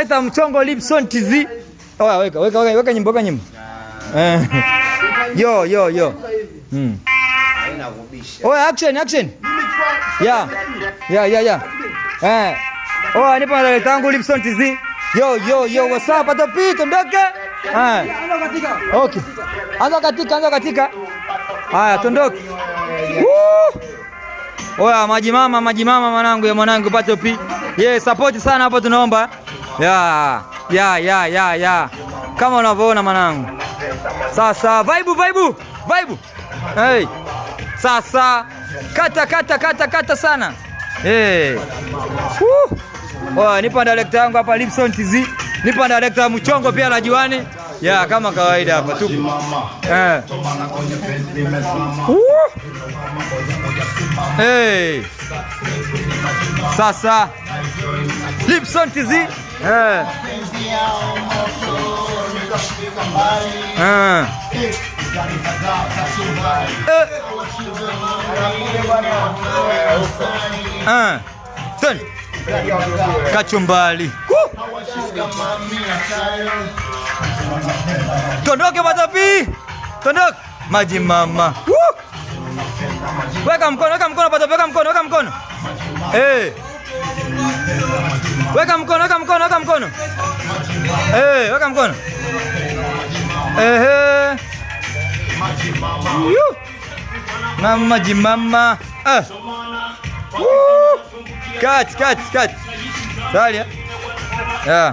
Leta mchongo Lipson TZ. Oya, weka nyimbo, weka nyimbo. Yo. Haina kubisha. Oya, action. Yeah. Oya, nipo na tangu Lipson TZ. Yo, what's up? Pata pito ndoke. Okay. Anza katika. Haya, tondoke. Oya, maji mama mwanangu pato pi. Support sana hapo tunaomba. Ya. Kama unavyoona mwanangu. Sasa vibe. Hey. Sasa kata sana. Hey. Nipo na director yangu hapa Lipson TZ. Nipo na director mchongo pia la Juani. Kama kawaida hapa tu. Hey. Sasa Lipson TZ. Ten. Kachumbali. Tondoke Patapi. Tondoke. Maji mama. Weka mkono Patapi, weka mkono. Weka mkono. Weka mkono. Maji mama. Cut. Salia.